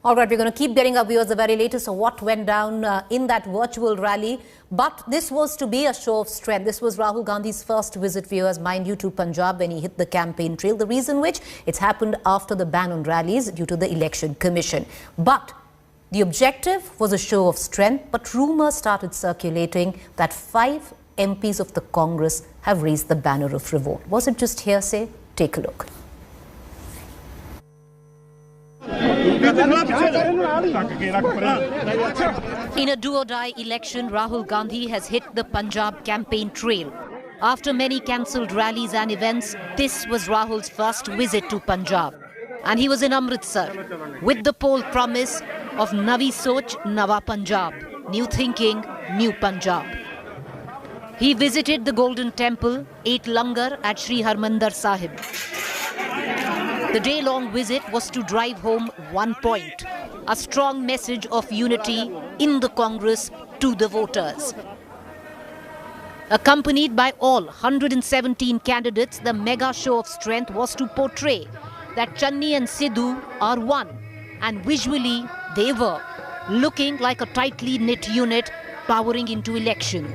All right, we're going to keep getting our viewers the very latest of what went down in that virtual rally. But this was to be a show of strength. This was Rahul Gandhi's first visit, viewers, mind you, to Punjab when he hit the campaign trail. The reason which it's happened after the ban on rallies due to the Election Commission. But the objective was a show of strength. But rumours started circulating that 5 MPs of the Congress have raised the banner of revolt. Was it just hearsay? Take a look. In a do-or-die election, Rahul Gandhi has hit the Punjab campaign trail. After many cancelled rallies and events, this was Rahul's first visit to Punjab. And he was in Amritsar with the poll promise of Navi Soch, Nava Punjab, new thinking, new Punjab. He visited the Golden Temple, ate langar at Sri Harmandir Sahib. The day-long visit was to drive home one point, a strong message of unity in the Congress to the voters. Accompanied by all 117 candidates, the mega show of strength was to portray that Channi and Sidhu are one, and visually they were, looking like a tightly knit unit powering into election.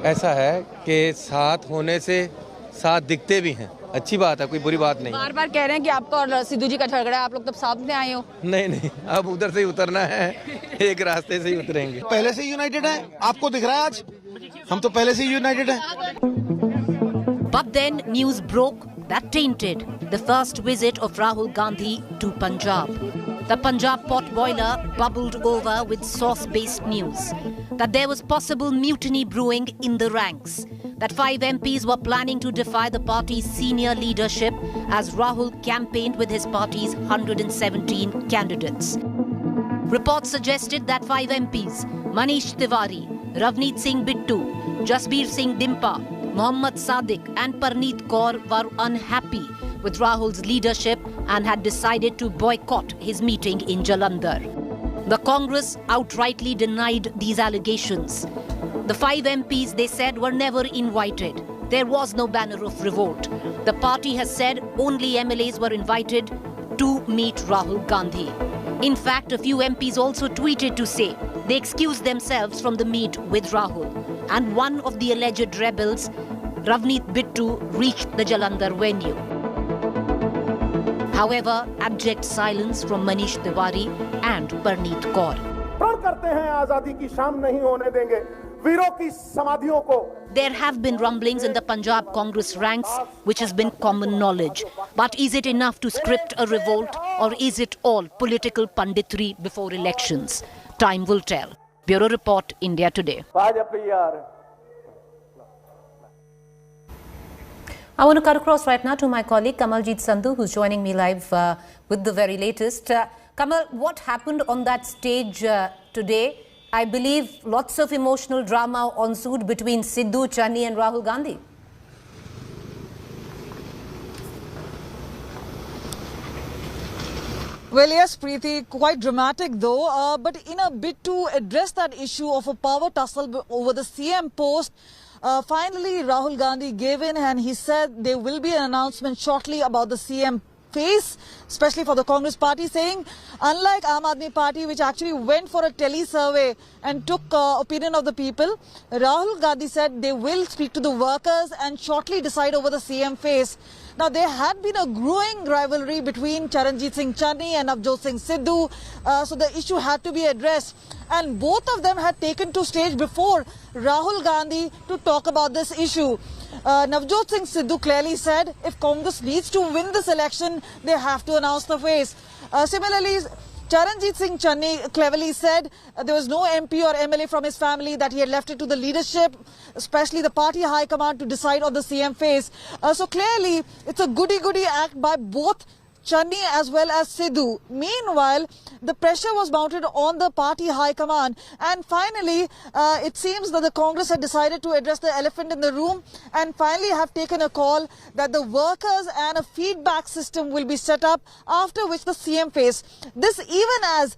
ऐसा है कि साथ होने से साथ दिखते भी हैं, अच्छी बात है, कोई बुरी बात नहीं। बार-बार कह रहे हैं कि आपका और सिद्धू जी का झगड़ा है, आप लोग तब साथ में आए हो। नहीं, अब उधर से ही उतरना है, एक रास्ते से ही उतरेंगे। पहले से यूनाइटेड है, आपको दिख रहा है आज, हम तो पहले से यूनाइटेड हैं। But then news broke that tainted the first visit of Rahul Gandhi to Punjab. The Punjab pot boiler bubbled over with source-based news that there was possible mutiny brewing in the ranks, that 5 MPs were planning to defy the party's senior leadership as Rahul campaigned with his party's 117 candidates. Reports suggested that 5 MPs, Manish Tewari, Ravneet Singh Bittu, Jasveer Singh Dimpa, Mohammad Sadiq and Parneet Kaur were unhappy with Rahul's leadership and had decided to boycott his meeting in Jalandhar. The Congress outrightly denied these allegations. The 5 MPs, they said, were never invited. There was no banner of revolt. The party has said only MLAs were invited to meet Rahul Gandhi. In fact, a few MPs also tweeted to say they excused themselves from the meet with Rahul. And one of the alleged rebels, Ravneet Bittu, reached the Jalandhar venue. However, abject silence from Manish Tewari and Parneet Kaur. There have been rumblings in the Punjab Congress ranks, which has been common knowledge. But is it enough to script a revolt, or is it all political punditry before elections? Time will tell. Bureau Report, India Today. I want to cut across right now to my colleague Kamaljeet Sandhu, who's joining me live with the very latest. Kamal, what happened on that stage today? I believe lots of emotional drama ensued between Sidhu, Channi and Rahul Gandhi. Well, yes, Preeti, quite dramatic though, but in a bid to address that issue of a power tussle over the CM post, finally Rahul Gandhi gave in and he said there will be an announcement shortly about the CM face, especially for the Congress party, saying unlike Aam Aadmi Party, which actually went for a tele-survey and took opinion of the people, Rahul Gandhi said they will speak to the workers and shortly decide over the CM face. Now, there had been a growing rivalry between Charanjit Singh Channi and Navjot Singh Sidhu, so the issue had to be addressed. And both of them had taken to stage before Rahul Gandhi to talk about this issue. Navjot Singh Sidhu clearly said if Congress needs to win this election, they have to announce the face. Similarly, Charanjit Singh Channi cleverly said there was no MP or MLA from his family, that he had left it to the leadership, especially the party high command, to decide on the CM face. So clearly, it's a goody-goody act by both Channi as well as Sidhu. Meanwhile, the pressure was mounted on the party high command, and finally it seems that the Congress had decided to address the elephant in the room and finally have taken a call that the workers and a feedback system will be set up, after which the CM face. This even as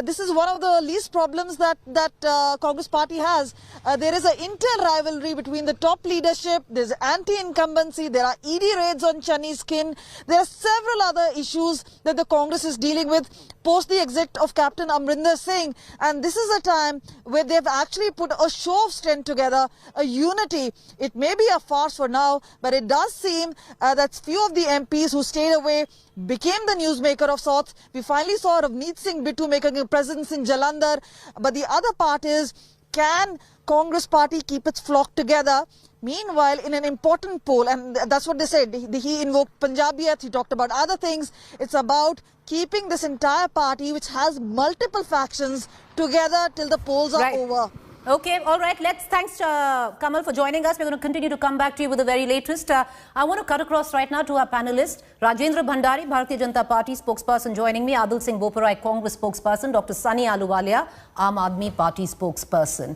this is one of the least problems that Congress party has. There is an inter-rivalry between the top leadership, there's anti-incumbency, there are ED raids on Channi's skin, there are several other other issues that the Congress is dealing with post the exit of Captain Amrinder Singh. And this is a time where they've actually put a show of strength together, a unity. It may be a farce for now, but it does seem that few of the MPs who stayed away became the newsmaker of sorts. We finally saw Ravneet Singh Bittu making a presence in Jalandhar. But the other part is, can Congress party keep its flock together? Meanwhile, in an important poll, and that's what they said, he invoked Punjabiyat, he talked about other things. It's about keeping this entire party, which has multiple factions, together till the polls are over. Okay, all right. Thanks, Kamal, for joining us. We're going to continue to come back to you with the very latest. I want to cut across right now to our panelists. Rajendra Bhandari, Bharatiya Janata Party spokesperson, joining me. Adil Singh Boparai, Congress spokesperson. Dr. Sunny Ahluwalia, Aam Aadmi Party spokesperson.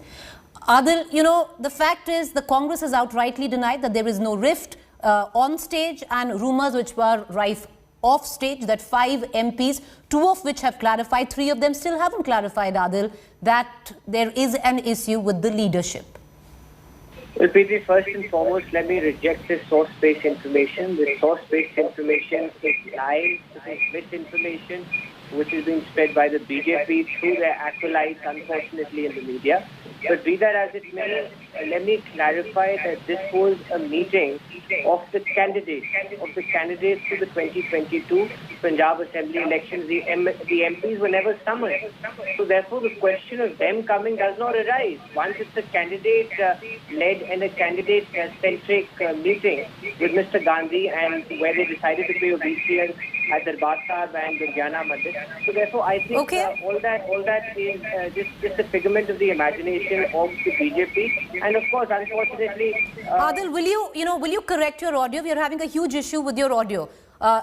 Adil, you know, the fact is the Congress has outrightly denied that there is no rift on stage, and rumours which were rife off stage that 5 MPs, 2 of which have clarified, 3 of them still haven't clarified, Adil, that there is an issue with the leadership. Well, Preeti, first and foremost, let me reject this source-based information. This source-based information is lies, it is misinformation, which is being spread by the BJP through their acolytes, unfortunately, in the media. But be that as it may, let me clarify that this was a meeting of the candidates to the 2022 Punjab Assembly elections. The MPs were never summoned. So therefore, the question of them coming does not arise. Once it's a candidate-led and a candidate-centric meeting with Mr. Gandhi, and where they decided to pay obeisance at Darbar Sahib and Durjana Mandir. So therefore, I think all that is just a figment of the imagination of the BJP. And of course, unfortunately, Adil, will you correct your audio? We are having a huge issue with your audio.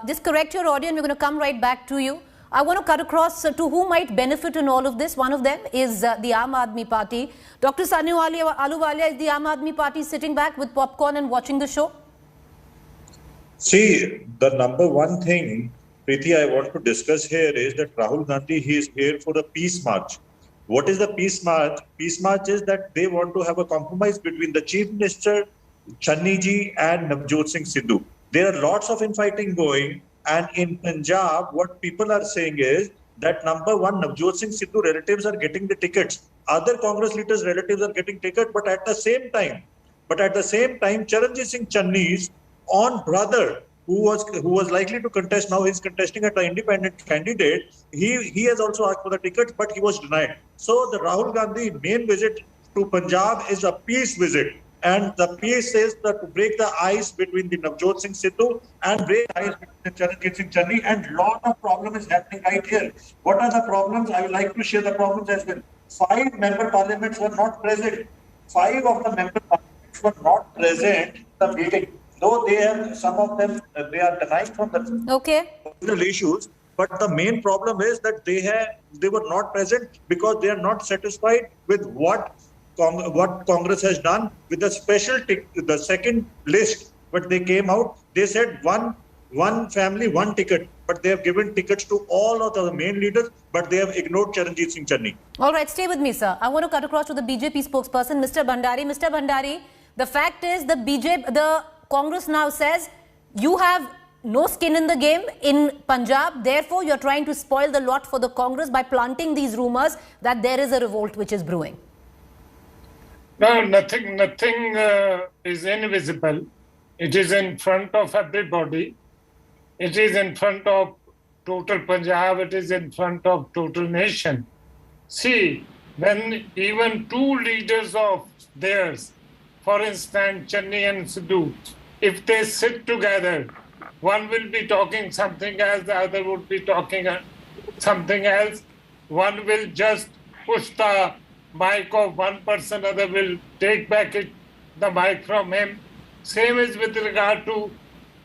Just correct your audio, and we're going to come right back to you. I want to cut across to who might benefit in all of this. One of them is the Aam Aadmi Party. Dr. Sunny Ahluwalia, is the Aam Aadmi Party sitting back with popcorn and watching the show? See, the number one thing, Preeti, I want to discuss here is that Rahul Gandhi, he is here for a peace march. What is the peace march? Peace march is that they want to have a compromise between the Chief Minister, Channi ji, and Navjot Singh Sidhu. There are lots of infighting going, and in Punjab, what people are saying is that number one, Navjot Singh Sidhu relatives are getting the tickets. Other Congress leaders' relatives are getting tickets, but at the same time, Charanjit Singh Channi's own brother, who was likely to contest, now he's contesting as an independent candidate. He has also asked for the ticket, but he was denied. So the Rahul Gandhi main visit to Punjab is a peace visit. And the peace is that to break the ice between the Navjot Singh Sidhu and break the ice between Charanjit Singh Channi, and lot of problem is happening right here. What are the problems? I would like to share the problems as well. 5 member parliaments were not present. 5 of the member parliaments were not present in the meeting. Though they have, some of them, they are denying from the issues. But the main problem is that they were not present because they are not satisfied with what Congress has done with the special the second list. But they came out, they said one family, one ticket. But they have given tickets to all of the main leaders, but they have ignored Charanjit Singh Channi. All right, stay with me, sir. I want to cut across to the BJP spokesperson, Mr. Bhandari. Mr. Bhandari, the fact is the Congress now says you have no skin in the game in Punjab. Therefore, you're trying to spoil the lot for the Congress by planting these rumours that there is a revolt which is brewing. No, nothing is invisible. It is in front of everybody. It is in front of total Punjab. It is in front of total nation. See, when even 2 leaders of theirs, for instance, Channi and Sidhu, if they sit together, one will be talking something else, the other would be talking something else. One will just push the mic of one person, other will take back the mic from him. Same is with regard to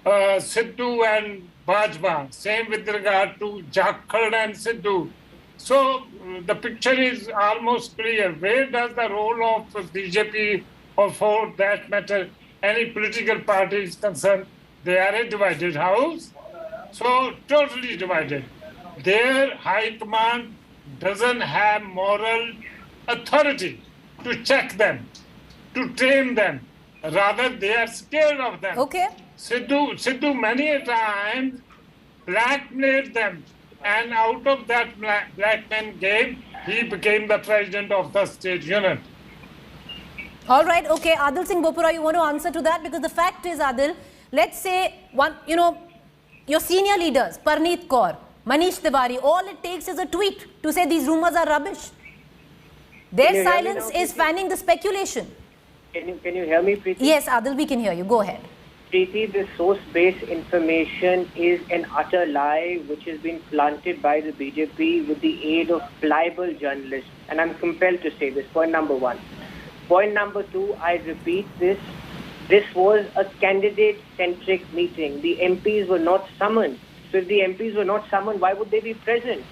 Sidhu and Bajwa. Same with regard to Jakhar and Sidhu. So the picture is almost clear. Where does the role of BJP, or for that matter, any political party is concerned? They are a divided house. So totally divided. Their high command doesn't have moral authority to check them, to tame them. Rather, they are scared of them. Okay. Sidhu many a times blackmailed them. And out of that blackmail game, he became the president of the state unit. All right, okay, Adil Singh Bopura, you want to answer to that? Because the fact is, Adil, let's say your senior leaders, Parneet Kaur, Manish Tewari, all it takes is a tweet to say these rumours are rubbish. Their silence is fanning the speculation. Can you hear me, Preeti? Yes, Adil, we can hear you. Go ahead. Preeti, the source-based information is an utter lie which has been planted by the BJP with the aid of pliable journalists. And I'm compelled to say this. Point number one. Point number two, I repeat this. This was a candidate-centric meeting. The MPs were not summoned. So if the MPs were not summoned, why would they be present?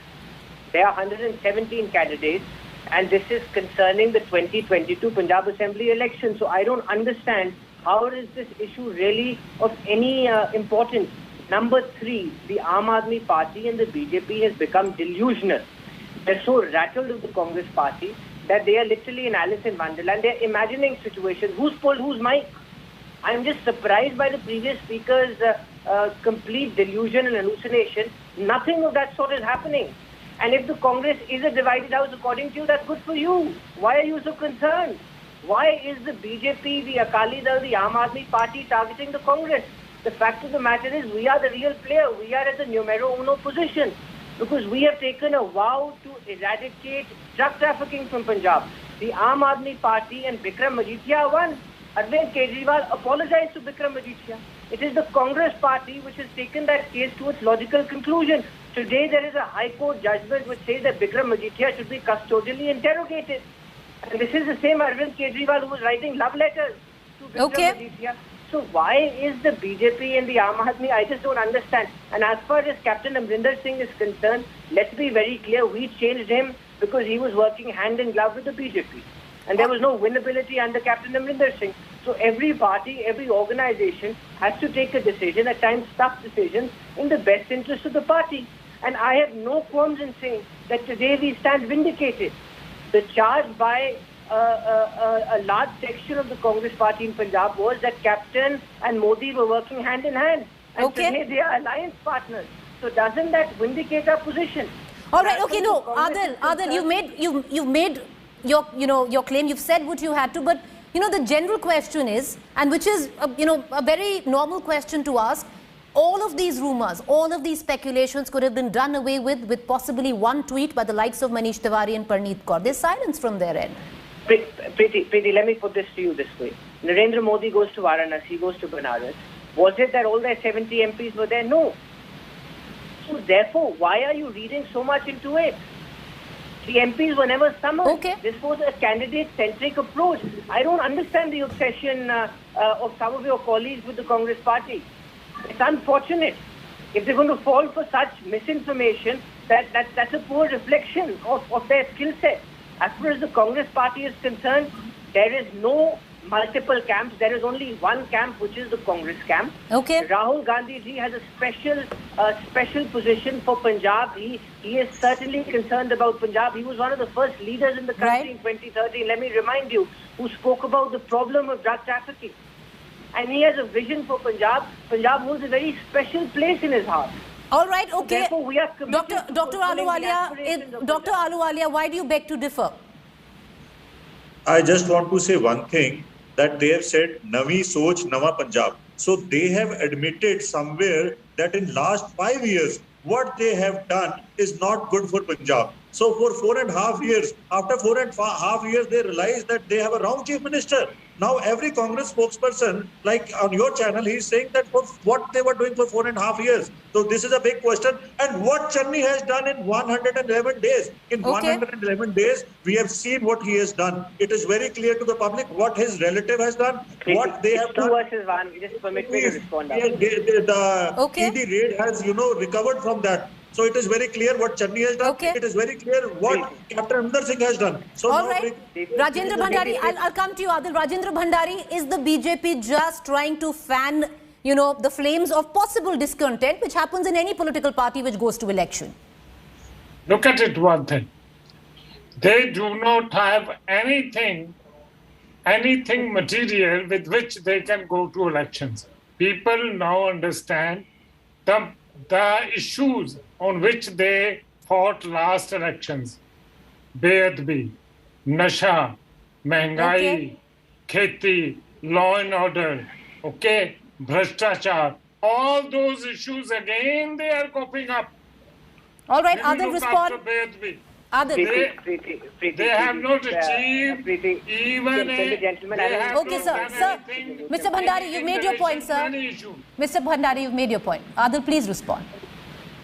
There are 117 candidates, and this is concerning the 2022 Punjab Assembly election. So I don't understand how is this issue really of any importance. Number three, the Aam Aadmi Party and the BJP has become delusional. They're so rattled with the Congress Party that they are literally in Alice in Wonderland. They're imagining situations. Who's pulled whose mic? I'm just surprised by the previous speaker's complete delusion and hallucination. Nothing of that sort is happening. And if the Congress is a divided house, according to you, that's good for you. Why are you so concerned? Why is the BJP, the Akali Dal, the Aam Aadmi Party targeting the Congress? The fact of the matter is we are the real player. We are at the numero uno position because we have taken a vow to eradicate drug trafficking from Punjab. The Aam Aadmi Party and Bikram Majithia won. Arvind Kejriwal apologized to Bikram Majithia. It is the Congress Party which has taken that case to its logical conclusion. Today there is a High Court judgment which says that Bikram Majithia should be custodially interrogated. And this is the same Arvind Kejriwal who was writing love letters to Bikram Majithia. So why is the BJP and the Aam Aadmi? I just don't understand. And as far as Captain Amrinder Singh is concerned, let's be very clear. We changed him because he was working hand in glove with the BJP. And there was no winnability under Captain Amrinder Singh. So every party, every organization has to take a decision, at times tough decisions, in the best interest of the party. And I have no qualms in saying that today we stand vindicated. The charge by a large section of the Congress Party in Punjab was that Captain and Modi were working hand in hand. And today they are alliance partners. So doesn't that vindicate our position? All right, okay, no, Adil, you've made your claim, you've said what you had to, but the general question is, and which is a very normal question to ask, all of these rumours, all of these speculations could have been done away with possibly one tweet by the likes of Manish Tewari and Parneet Kaur. There's silence from their end. Preeti, let me put this to you this way. Narendra Modi goes to Varanasi, goes to Banaras. Was it that all their 70 MPs were there? No. So therefore, why are you reading so much into it? The MPs were never summoned. Okay. This was a candidate-centric approach. I don't understand the obsession of some of your colleagues with the Congress Party. It's unfortunate. If they're going to fall for such misinformation, that's a poor reflection of their skill set. As far as the Congress Party is concerned, there is no multiple camps. There is only one camp, which is the Congress camp. Okay. Rahul Gandhi ji has a special position for Punjab. He is certainly concerned about Punjab. He was one of the first leaders in the country in 2013. Let me remind you, who spoke about the problem of drug trafficking. And he has a vision for Punjab. Punjab holds a very special place in his heart. All right, okay. Therefore, we are committed Dr. Ahluwalia, why do you beg to differ? I just want to say one thing, that they have said Navi Soch Nawa Punjab. So they have admitted somewhere that in last 5 years, what they have done is not good for Punjab. So for 4.5 years, after 4.5 years, they realized that they have a wrong chief minister. Now every Congress spokesperson, like on your channel, he is saying that for what they were doing for 4.5 years. So this is a big question. And what Channi has done in 111 days. In 111 days, we have seen what he has done. It is very clear to the public what his relative has done, what they have done. 2 versus 1. Just permit me to respond. The ED raid has, recovered from that. So it is very clear what Channi has done. Okay. It is very clear what Captain Amrinder Singh has done. So all right. Rajendra Bhandari, I'll come to you, Adil. Rajendra Bhandari, is the BJP just trying to fan, the flames of possible discontent, which happens in any political party which goes to election? Look at it one thing. They do not have anything material with which they can go to elections. People now understand the the issues on which they fought last elections, Beadbi, Nasha, Mehngai, Kheti, law and order, okay, Bhrashtachar, all those issues again they are coping up. All right, Let me Adil, look respond. after Beadbi. Adil. They have not achieved even the gentleman Okay, sir. Mr. Bhandari, you've made your point, sir. Mr. Bhandari, you've made your point. Adil, please respond.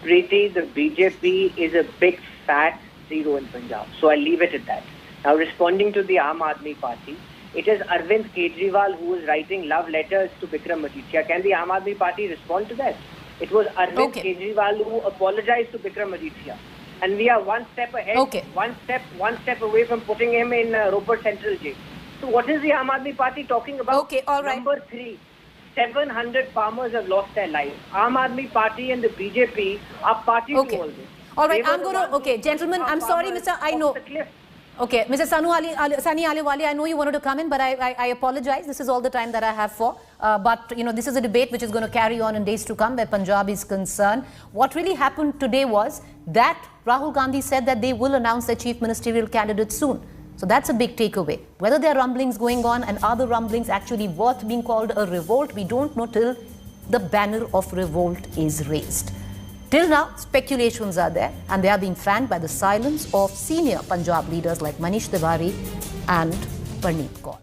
Preeti, the BJP is a big fat zero in Punjab. So I'll leave it at that. Now, responding to the Aam Aadmi Party, it is Arvind Kejriwal who is writing love letters to Bikram Majithia. Can the Aam Aadmi Party respond to that? It was Arvind Kejriwal who apologized to Bikram Majithia. And we are one step ahead, one step away from putting him in Ropar Central Jail. So what is the Aam Aadmi Party talking about? Okay, all right. Number 3, 700 farmers have lost their lives. Aam Aadmi Party and the BJP are party to all this. All right, I'm going to, gentlemen, I'm sorry, Mr. I know. Okay, Mr. Sani Aliwali, I know you wanted to come in, but I apologize. This is all the time that I have for. But, this is a debate which is going to carry on in days to come where Punjab is concerned. What really happened today was that Rahul Gandhi said that they will announce their chief ministerial candidate soon. So that's a big takeaway. Whether there are rumblings going on and are the rumblings actually worth being called a revolt, we don't know till the banner of revolt is raised. Till now, speculations are there and they are being fanned by the silence of senior Punjab leaders like Manish Tewari and Parneet Kaur.